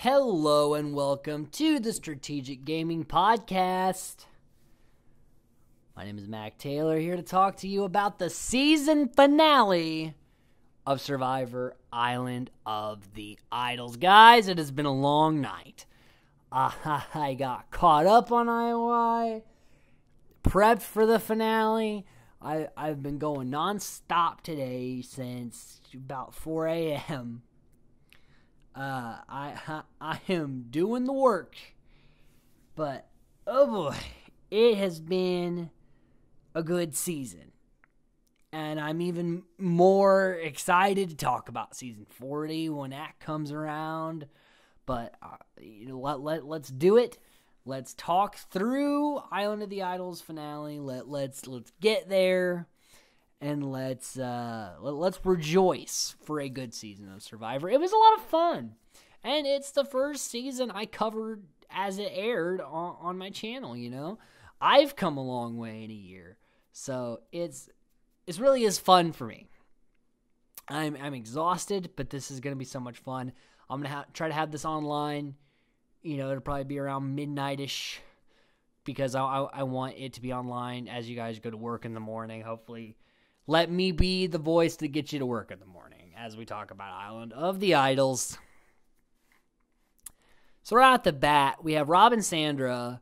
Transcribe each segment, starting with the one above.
Hello and welcome to the Strategic Gaming Podcast. My name is Mac Taylor, here to talk to you about the season finale of Survivor Island of the Idols. Guys, it has been a long night. I got caught up on IOI, prepped for the finale. I've been going non-stop today since about 4 a.m. I am doing the work, but oh boy, it has been a good season, and I'm even more excited to talk about season 40 when that comes around. But let's do it. Let's talk through Island of the Idols finale. Let's get there. And let's rejoice for a good season of Survivor. It was a lot of fun. And it's the first season I covered as it aired on my channel, you know. I've come a long way in a year. So it's really is fun for me. I'm exhausted, but this is going to be so much fun. I'm going to try to have this online. You know, it'll probably be around midnight-ish because I want it to be online as you guys go to work in the morning, hopefully. Let me be the voice that gets you to work in the morning as we talk about Island of the Idols. So right off the bat, we have Rob and Sandra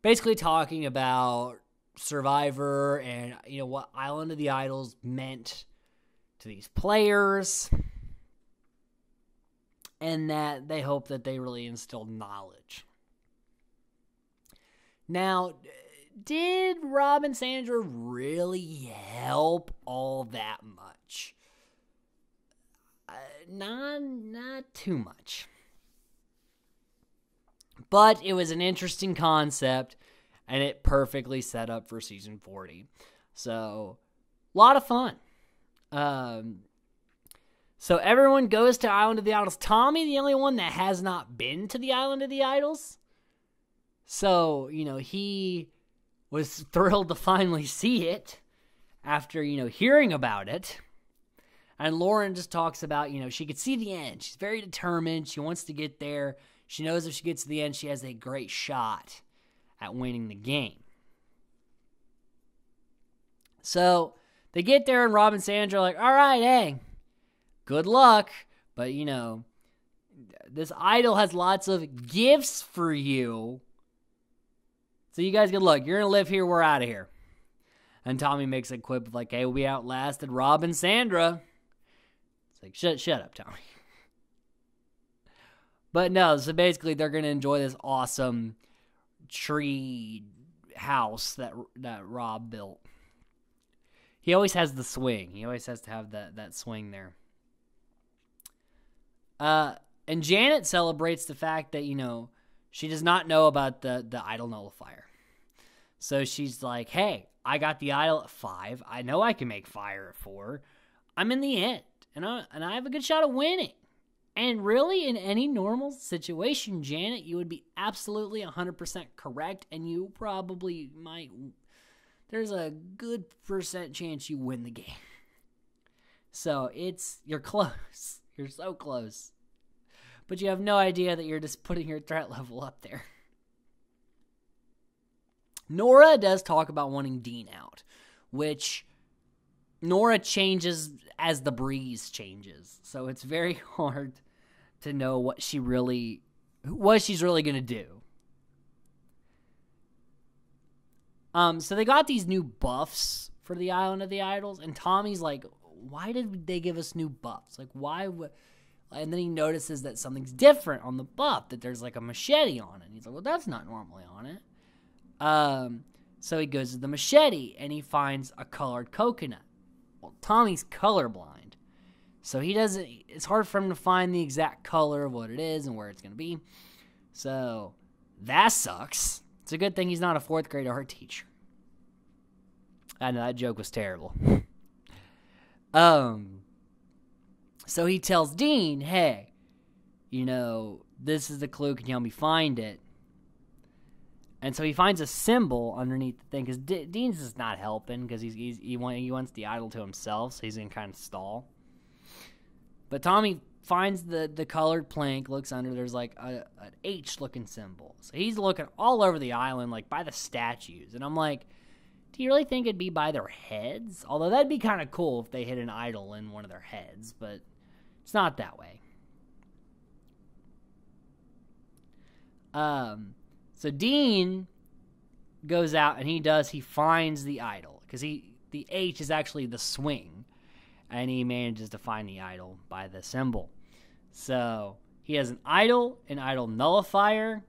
basically talking about Survivor and, you know, what Island of the Idols meant to these players. And that they hope that they really instilled knowledge. Now, did Rob and Sandra really help all that much? Not too much. But it was an interesting concept, and it perfectly set up for season 40. So, a lot of fun. So everyone goes to Island of the Idols. Tommy, the only one that has not been to the Island of the Idols. So, you know, he was thrilled to finally see it after, you know, hearing about it. And Lauren just talks about, you know, she could see the end. She's very determined. She wants to get there. She knows if she gets to the end, she has a great shot at winning the game. So they get there and Rob and Sandra are like, all right, hey, good luck. But, you know, this idol has lots of gifts for you. So you guys good luck. You're going to live here. We're out of here. And Tommy makes a quip of like, hey, we outlasted Rob and Sandra. It's like, shut up, Tommy. But no, so basically they're going to enjoy this awesome tree house that Rob built. He always has the swing. He always has to have that swing there. And Janet celebrates the fact that, you know, she does not know about the idol nullifier. So she's like, hey, I got the idol at 5. I know I can make fire at 4. I'm in the end. And I have a good shot of winning. And really, in any normal situation, Janet, you would be absolutely 100% correct. And you probably might. There's a good percent chance you win the game. So you're close. You're so close. But you have no idea that you're just putting your threat level up there. Nora does talk about wanting Dean out, which Nora changes as the breeze changes. So it's very hard to know what she's really going to do. So they got these new buffs for the Island of the Idols, and Tommy's like, why did they give us new buffs? Like, why would... And then he notices that something's different on the buff, that there's like a machete on it. And he's like, well, that's not normally on it. So he goes to the machete, and he finds a colored coconut. Well, Tommy's colorblind. So it's hard for him to find the exact color of what it is and where it's going to be. So that sucks. It's a good thing he's not a 4th grade art teacher. I know, that joke was terrible. So he tells Dean, hey, you know, this is the clue. Can you help me find it? And so he finds a symbol underneath the thing because Dean's just not helping because he wants the idol to himself, so he's going to kind of stall. But Tommy finds the colored plank, looks under, there's like an H-looking symbol. So he's looking all over the island, like by the statues. And I'm like, do you really think it'd be by their heads? Although that'd be kind of cool if they hit an idol in one of their heads, but it's not that way. So Dean goes out and he finds the idol, because the H is actually the swing, and he manages to find the idol by the symbol. So he has an idol nullifier,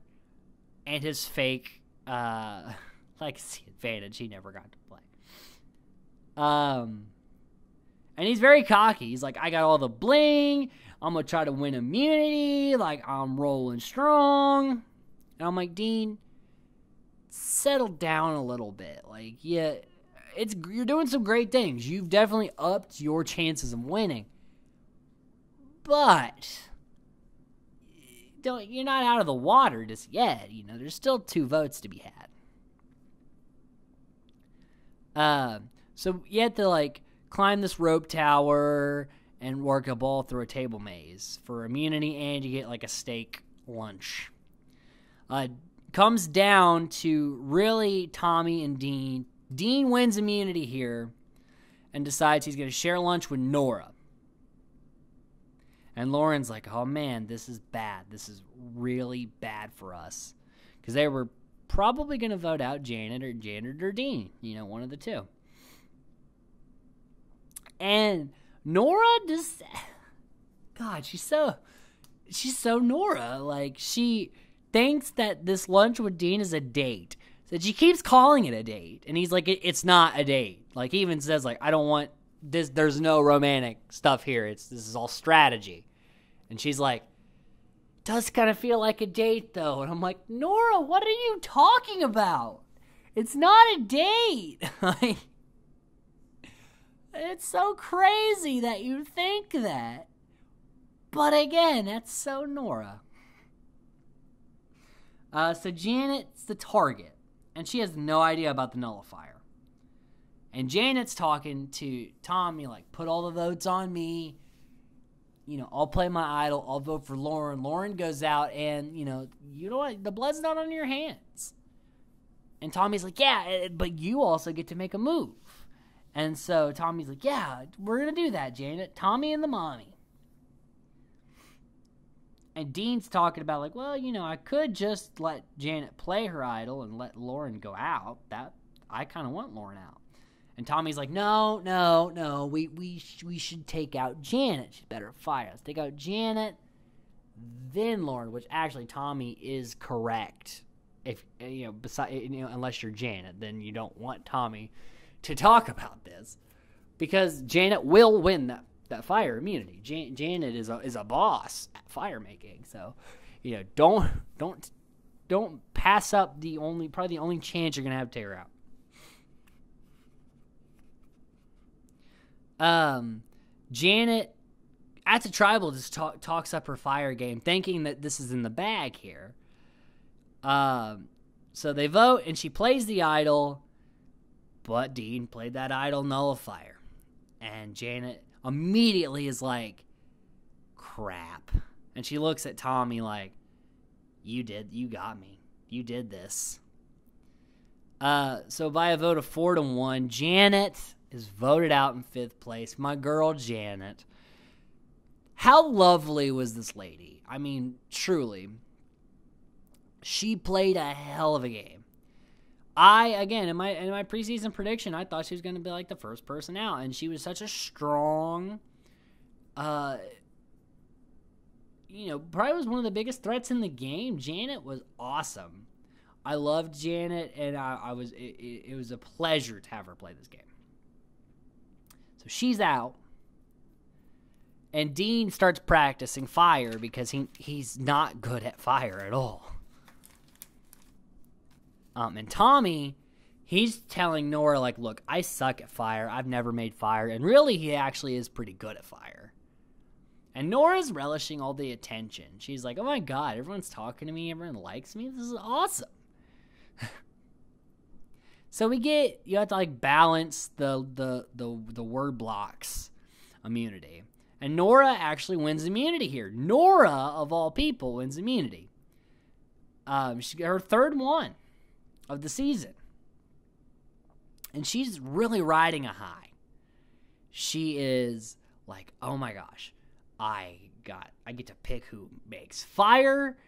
and his fake legacy advantage he never got to play. And he's very cocky. He's like, I got all the bling. I'm going to try to win immunity. Like, I'm rolling strong. And I'm like, Dean, settle down a little bit. Like, yeah, you're doing some great things. You've definitely upped your chances of winning. But you're not out of the water just yet. You know, there's still 2 votes to be had. So you have to, like, climb this rope tower and work a ball through a table maze for immunity, and you get, like, a steak lunch. Comes down to really Tommy and Dean. Dean wins immunity here and decides he's going to share lunch with Nora. And Lauren's like, oh man, this is bad. This is really bad for us. Because they were probably going to vote out Janet or Dean. You know, one of the two. And Nora just... God, she's so Nora. Like, she thinks that this lunch with Dean is a date. So she keeps calling it a date. And he's like, it's not a date. Like, he even says, like, I don't want this. There's no romantic stuff here. This is all strategy. And she's like, does kind of feel like a date, though. And I'm like, Nora, what are you talking about? It's not a date. Like, it's so crazy that you think that. But again, that's so Nora. So Janet's the target, and she has no idea about the nullifier. And Janet's talking to Tommy, like, put all the votes on me. You know, I'll play my idol. I'll vote for Lauren. Lauren goes out, and, you know what? The blood's not on your hands. And Tommy's like, yeah, but you also get to make a move. And so Tommy's like, yeah, we're going to do that, Janet. Tommy and the mommy. And Dean's talking about, like, well, you know, I could just let Janet play her idol and let Lauren go out. That I kind of want Lauren out. And Tommy's like, no, we should take out Janet. She's better at fire. Let's take out Janet, then Lauren, which actually Tommy is correct. If unless you're Janet, then you don't want Tommy to talk about this, because Janet will win that fire immunity. Janet is a boss at fire making. So, you know, don't pass up probably the only chance you're gonna have to take her out. Janet at the tribal just talks up her fire game, thinking that this is in the bag here. So they vote, and she plays the idol, but Dean played that idol nullifier, and Janet immediately is like, crap. And she looks at Tommy like, you got me. You did this. So by a vote of 4-1, Janet is voted out in 5th place. My girl, Janet. How lovely was this lady? I mean, truly. She played a hell of a game. Again, in my preseason prediction, I thought she was going to be like the first person out, and she was such a strong, probably was one of the biggest threats in the game. Janet was awesome. I loved Janet, and it was a pleasure to have her play this game. So she's out, and Dean starts practicing fire because he's not good at fire at all. And Tommy, he's telling Nora, like, look, I suck at fire. I've never made fire. And really, he actually is pretty good at fire. And Nora's relishing all the attention. She's like, oh my God, everyone's talking to me. Everyone likes me. This is awesome. So you have to, like, balance the word blocks immunity. And Nora actually wins immunity here. Nora, of all people, wins immunity. She got her third one of the season. And she's really riding a high. She is like, oh my gosh, I get to pick who makes fire,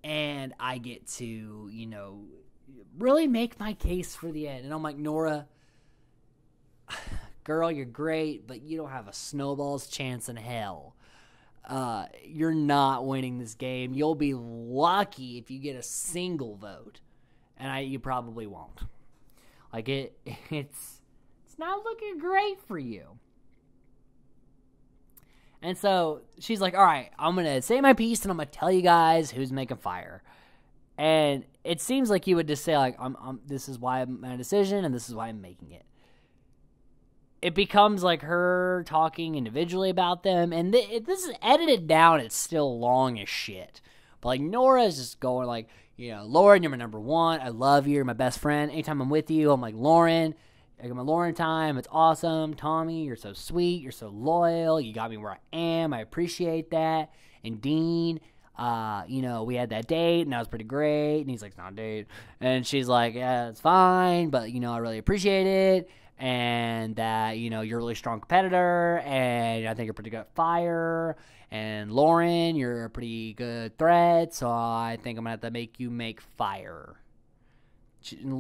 and I get to, really make my case for the end. And I'm like, Nora, girl, you're great, but you don't have a snowball's chance in hell. You're not winning this game. You'll be lucky if you get a single vote, and you probably won't. Like it's not looking great for you. And so she's like, all right, I'm going to say my piece and I'm going to tell you guys who's making fire. And it seems like you would just say, like, this is why I'm my decision and this is why I'm making it. It becomes like her talking individually about them. And this is edited down. It's still long as shit. But, like, Nora's just going like, Lauren, you're my number one. I love you. You're my best friend. Anytime I'm with you, I'm like, Lauren, I got my Lauren time. It's awesome. Tommy, you're so sweet. You're so loyal. You got me where I am. I appreciate that. And Dean, we had that date, and that was pretty great. And he's like, it's not a date. And she's like, yeah, it's fine, but, I really appreciate it. And that, you're a really strong competitor, and I think you're pretty good at fire. And Lauren, you're a pretty good threat, so I think I'm going to have to make you make fire.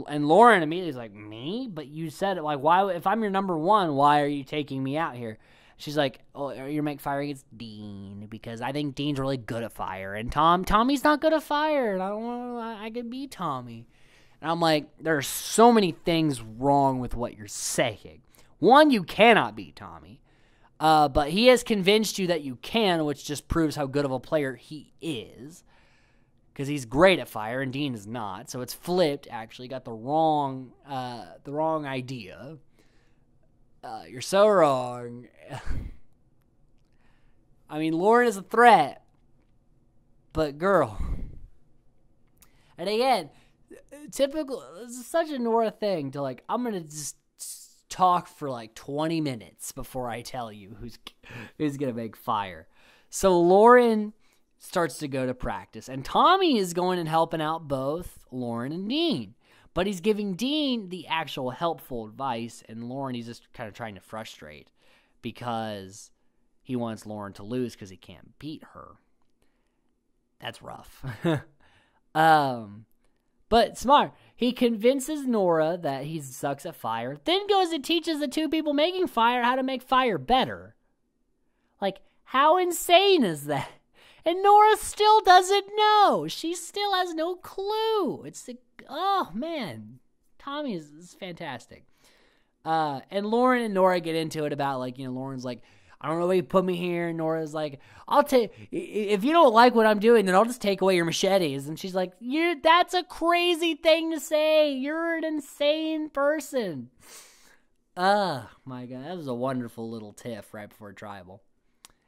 And Lauren immediately is like, me? But you said it, like, why? If I'm your number one, why are you taking me out here? She's like, oh, you're make fire against Dean because I think Dean's really good at fire, and Tommy's not good at fire, and I could beat Tommy. And I'm like, there's so many things wrong with what you're saying. One, you cannot beat Tommy, but he has convinced you that you can, which just proves how good of a player he is. Because he's great at fire and Dean is not. So it's flipped, actually. Got the wrong idea. You're so wrong. I mean, Lauren is a threat. But girl. And again, typical, it's such a Nora thing to like, I'm going to just talk for like 20 minutes before I tell you who's going to make fire. So Lauren starts to go to practice. And Tommy is going and helping out both Lauren and Dean. But he's giving Dean the actual helpful advice, and Lauren he's just kind of trying to frustrate because he wants Lauren to lose because he can't beat her. That's rough. But smart. He convinces Nora that he sucks at fire, then goes and teaches the two people making fire how to make fire better. Like, how insane is that? And Nora still doesn't know. She still has no clue. Oh, man. Tommy is fantastic. And Lauren and Nora get into it about, like, Lauren's like, I don't know why you put me here. And Nora's like, if you don't like what I'm doing, then I'll just take away your machetes. And she's like, that's a crazy thing to say. You're an insane person. Oh, my God. That was a wonderful little tiff right before Tribal.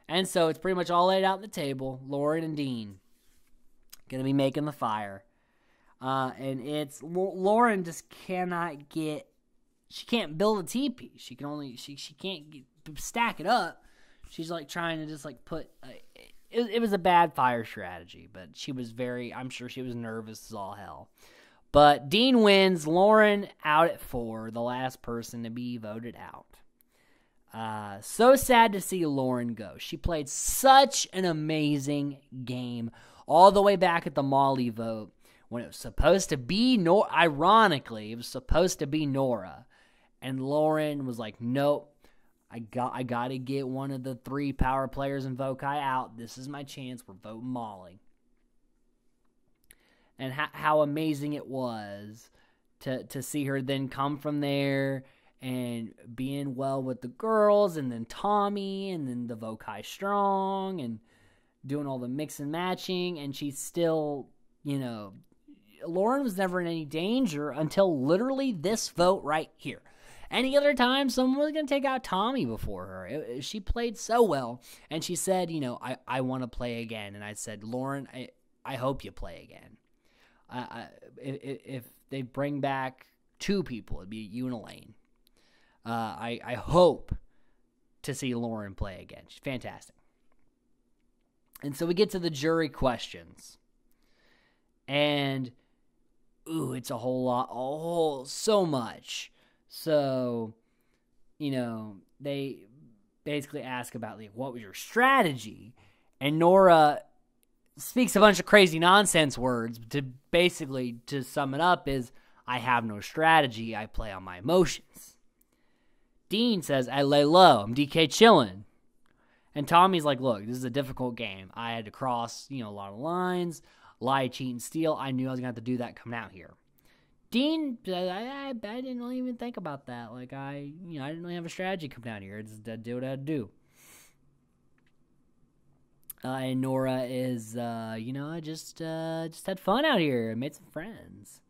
And so it's pretty much all laid out on the table. Lauren and Dean going to be making the fire. And it's Lauren just cannot she can't build a teepee. She can't stack it up. She's like trying to just like put, it was a bad fire strategy, but I'm sure she was nervous as all hell. But Dean wins, Lauren out at 4, the last person to be voted out. So sad to see Lauren go. She played such an amazing game all the way back at the Molly vote when it was supposed to be ironically, it was supposed to be Nora. And Lauren was like, nope, I got to get one of the 3 power players in Vokai out. This is my chance. We're voting Molly. And how amazing it was to see her then come from there and being well with the girls, and then Tommy, and then the Vokai Strong, and doing all the mix and matching, and she's still, Lauren was never in any danger until literally this vote right here. Any other time, someone was going to take out Tommy before her. She played so well, and she said, I want to play again, and I said, Lauren, I hope you play again. If they bring back 2 people, it'd be you and Elaine. I hope to see Lauren play again. She's fantastic. And so we get to the jury questions. And, it's a whole lot, so much. So, they basically ask about, like, what was your strategy? And Nora speaks a bunch of crazy nonsense words to sum it up is, I have no strategy, I play on my emotions. Dean says, I lay low, I'm DK chilling. And Tommy's like, look, this is a difficult game. I had to cross, a lot of lines, lie, cheat, and steal. I knew I was going to have to do that coming out here. Dean, I didn't really even think about that. Like, I didn't really have a strategy coming out here. I just did what I had to do. And Nora is, I just had fun out here. I made some friends.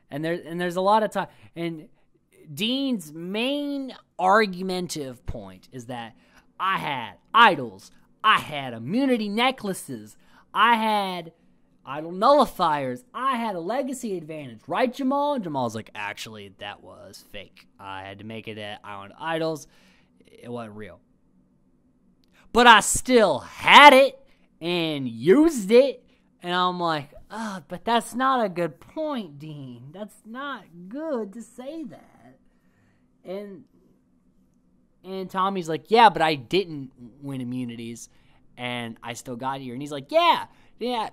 and there's a lot of time. And Dean's main argumentative point is that I had idols, I had immunity necklaces, I had idol nullifiers, I had a legacy advantage, right, Jamal? And Jamal's like, actually, that was fake. I had to make it at Island Idols. It wasn't real. But I still had it and used it. And I'm like, but that's not a good point, Dean. That's not good to say that. And Tommy's like, yeah, but I didn't win immunities, and I still got here. And he's like, yeah, I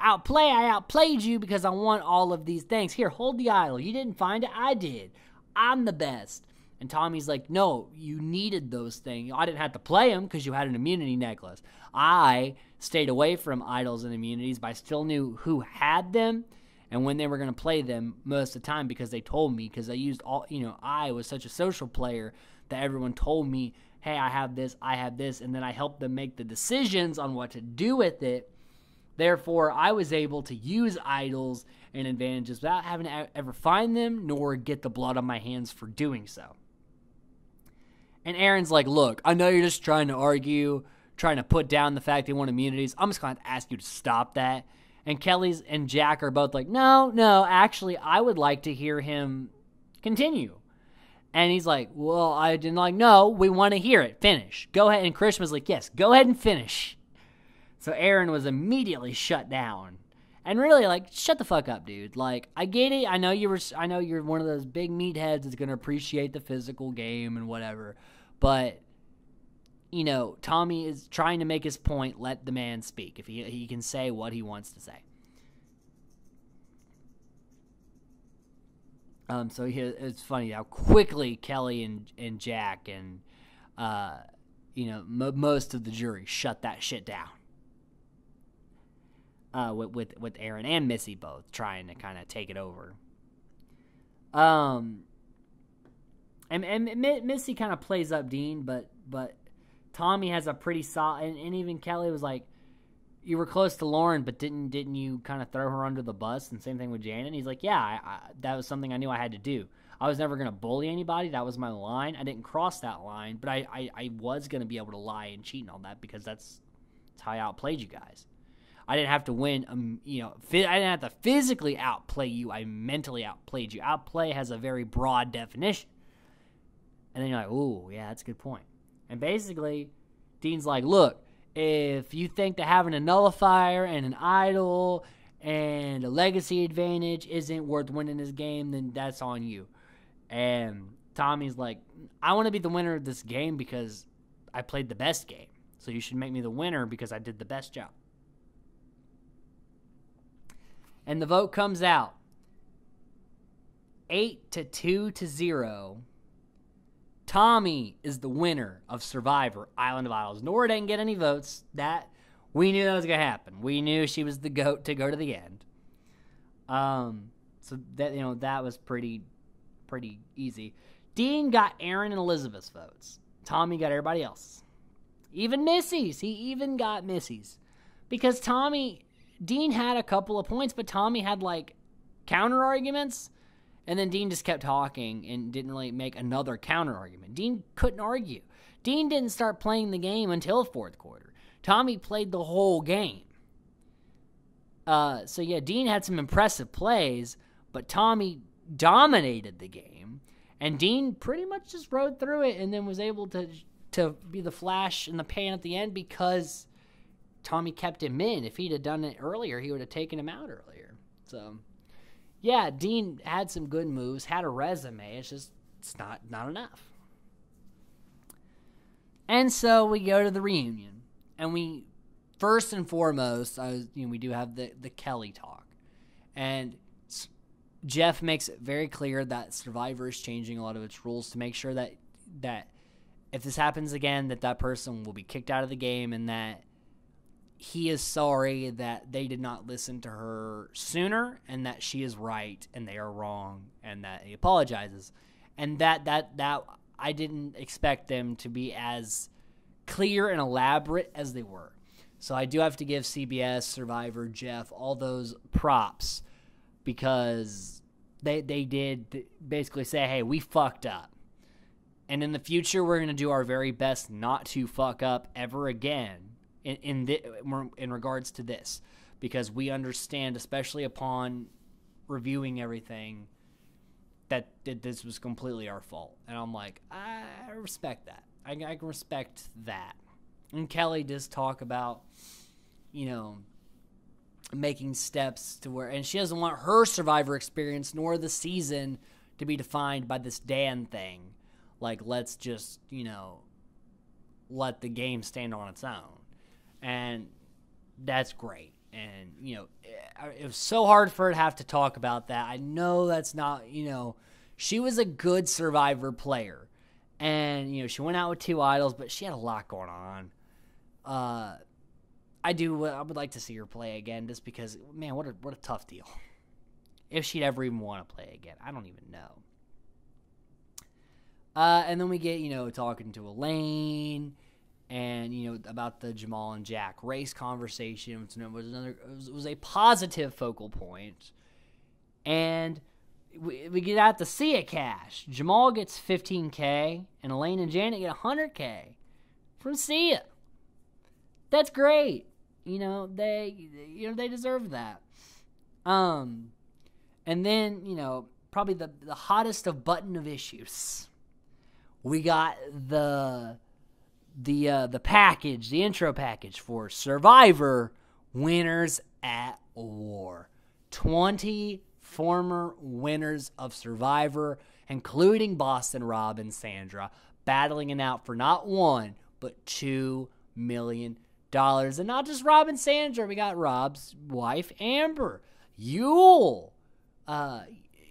outplayed you because I won all of these things. Here, hold the idol. You didn't find it, I did. I'm the best. And Tommy's like, no, you needed those things. I didn't have to play them because you had an immunity necklace. I stayed away from idols and immunities, but I still knew who had them and when they were going to play them most of the time because they told me, because I used all, I was such a social player that everyone told me, hey, I have this, and then I helped them make the decisions on what to do with it. Therefore, I was able to use idols and advantages without having to ever find them nor get the blood on my hands for doing so. And Aaron's like, look, I know you're just trying to argue, trying to put down the fact they want immunities. I'm just going to have to ask you to stop that. And Kelly's and Jack are both like, no, actually, I would like to hear him continue. And he's like, well, I didn't like, no, we want to hear it. Finish. Go ahead. And Krishna's like, yes, go ahead and finish. So Aaron was immediately shut down. And really, like, shut the fuck up, dude. Like, I get it. I know you're one of those big meatheads that's going to appreciate the physical game and whatever. But, Tommy is trying to make his point. Let the man speak. If he can say what he wants to say. So it's funny how quickly Kelly and Jack and, most of the jury shut that shit down. With Aaron and Missy both trying to kind of take it over. And Missy kind of plays up Dean, but Tommy has a pretty solid, and even Kelly was like, you were close to Lauren, but didn't you kind of throw her under the bus? And same thing with Janet. And he's like, yeah, that was something I knew I had to do. I was never going to bully anybody. That was my line. I didn't cross that line, but I was going to be able to lie and cheat and all that because that's how I outplayed you guys. I didn't have to win, I didn't have to physically outplay you. I mentally outplayed you. Outplay has a very broad definition. And then you're like, ooh, yeah, that's a good point. And basically, Dean's like, look, if you think that having a nullifier and an idol and a legacy advantage isn't worth winning this game, then that's on you. And Tommy's like, I want to be the winner of this game because I played the best game. So you should make me the winner because I did the best job. And the vote comes out 8-2-0. Tommy is the winner of Survivor Island of Idols. Nora didn't get any votes. That we knew that was going to happen. We knew she was the GOAT to go to the end. So that that was pretty easy. Dean got Aaron and Elizabeth's votes. Tommy got everybody else. Even Missy's. He even got Missy's. Because Dean had a couple of points, but Tommy had like counter arguments. And then Dean just kept talking and didn't really make another counter argument. Dean couldn't argue. Dean didn't start playing the game until fourth quarter. Tommy played the whole game. So yeah, Dean had some impressive plays, but Tommy dominated the game. And Dean pretty much just rode through it and then was able to be the flash in the pan at the end because Tommy kept him in. If he'd have done it earlier, he would have taken him out earlier. So, yeah, Dean had some good moves, had a resume. It's not enough. And so we go to the reunion. And we, first and foremost, we do have the Kelly talk. And Jeff makes it very clear that Survivor is changing a lot of its rules to make sure that if this happens again, that person will be kicked out of the game, and that he is sorry that they did not listen to her sooner, and that she is right and they are wrong, and that he apologizes. And that I didn't expect them to be as clear and elaborate as they were. So I do have to give CBS, Survivor, Jeff, all those props, because they did basically say, hey, we fucked up. And in the future, we're going to do our very best not to fuck up ever again in regards to this. Because we understand, especially upon reviewing everything, that this was completely our fault. And I'm like, I respect that. I can respect that. And Kelly does talk about, making steps to where, and she doesn't want her Survivor experience nor the season to be defined by this Dan thing. Like, let's just, let the game stand on its own. And that's great. And, it was so hard for her to have to talk about that. I know that's not, she was a good Survivor player. And, she went out with 2 idols, but she had a lot going on. I would like to see her play again, just because, man, what a tough deal. If she'd ever even want to play again, I don't even know. And then we get, talking to Elaine, and about the Jamal and Jack race conversation. It was a positive focal point, and we get out the Sia cash. Jamal gets $15K, and Elaine and Janet get $100K from Sia. That's great. They deserve that. And then, probably the hottest of button of issues. We got the package, the intro package for Survivor Winners at War. 20 former winners of Survivor, including Boston Rob and Sandra, battling it out for not $1, but $2 million. And not just Rob and Sandra. We got Rob's wife, Amber, Yule,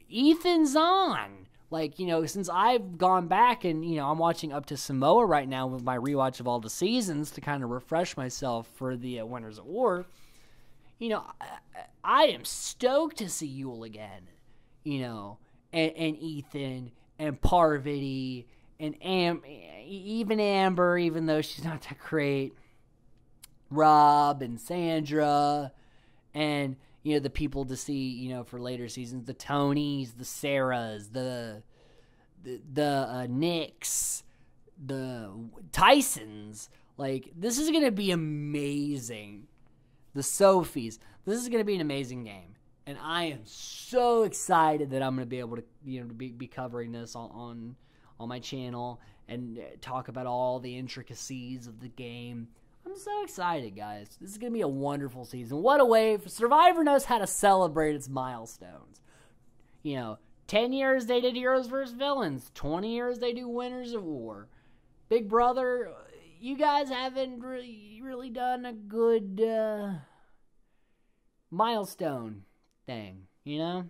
Ethan Zahn. Since I've gone back and, I'm watching up to Samoa right now with my rewatch of all the seasons to kind of refresh myself for the Winners at War, I am stoked to see Yule again, and Ethan and Parvati and even Amber, even though she's not that great. Rob and Sandra, and the people to see for later seasons, the Tonys, the Sarahs, the Nicks, the Tysons. This is gonna be amazing. The Sophies. This is gonna be an amazing game, and I am so excited that I'm gonna be able to to be covering this on my channel and talk about all the intricacies of the game. I'm so excited, guys. This is going to be a wonderful season. What a way. Survivor knows how to celebrate its milestones. 10 years they did Heroes vs. Villains. 20 years they do Winners of War. Big Brother, you guys haven't really done a good milestone thing, You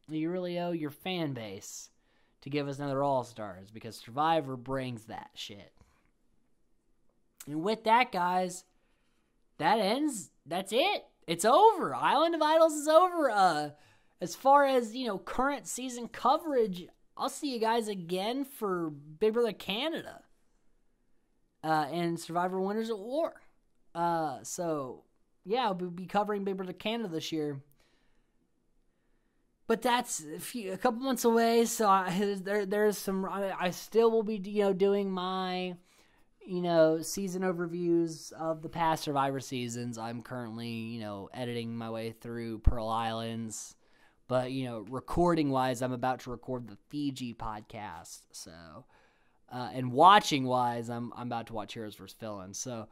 really owe your fan base to give us another All-Stars, because Survivor brings that shit. And with that, guys, that's it. It's over. Island of Idols is over. As far as, current season coverage, I'll see you guys again for Big Brother Canada. And Survivor Winners at War. So, yeah, I'll be covering Big Brother Canada this year. But that's a couple months away, so there's some... I still will be, doing my... season overviews of the past Survivor seasons. I'm currently, editing my way through Pearl Islands, But, recording-wise, I'm about to record the Fiji podcast. So, and watching-wise, I'm about to watch Heroes vs. Villains. So,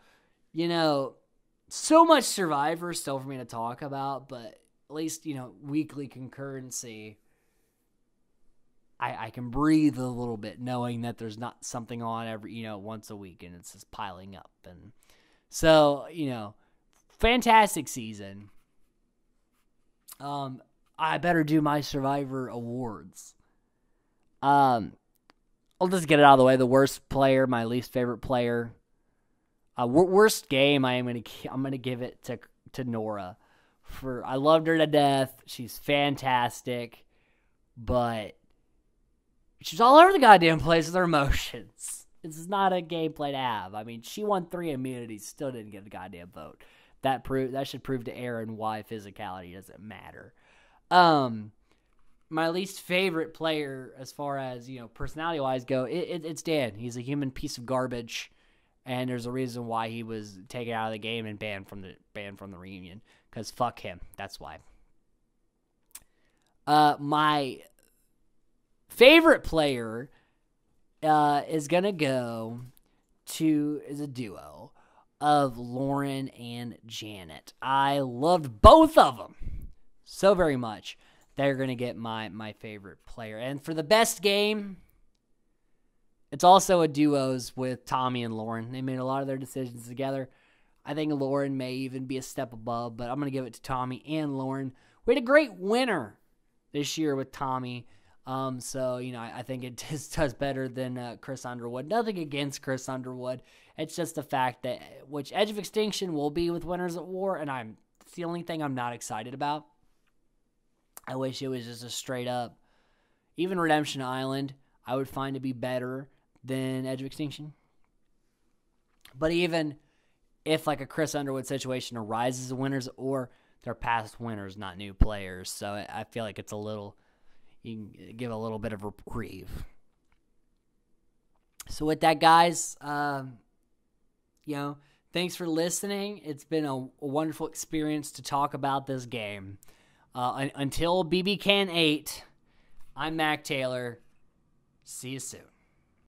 so much Survivor still for me to talk about, but at least, weekly concurrency, I can breathe a little bit knowing that there's not something on every, once a week, and it's just piling up. And so, fantastic season. I better do my Survivor awards. I'll just get it out of the way. The worst player, my least favorite player. Worst game, I'm gonna give it to Nora. I loved her to death. She's fantastic, but she's all over the goddamn place with her emotions. This is not a gameplay to have. I mean, she won 3 immunities, still didn't get a goddamn vote. That should prove to Aaron why physicality doesn't matter. My least favorite player, as far as personality-wise go, it's Dan. He's a human piece of garbage, and there's a reason why he was taken out of the game and banned from the reunion. Because fuck him. That's why. My favorite player is gonna go to a duo of Lauren and Janet. I loved both of them so very much. They're going to get my favorite player. And for the best game, it's also a duos with Tommy and Lauren. They made a lot of their decisions together. I think Lauren may even be a step above, but I'm going to give it to Tommy and Lauren. We had a great winner this year with Tommy. So, I think it just does better than Chris Underwood. Nothing against Chris Underwood. It's just the fact that which Edge of Extinction will be with Winners at War, and it's the only thing I'm not excited about. I wish it was just a straight up, even Redemption Island, I would find to be better than Edge of Extinction. But even if like a Chris Underwood situation arises as winners, or they're past winners, not new players. So I feel like it's you can give a little bit of reprieve. So with that, guys, thanks for listening. It's been a wonderful experience to talk about this game. Until BB Can 8, I'm Mac Taylor. See you soon.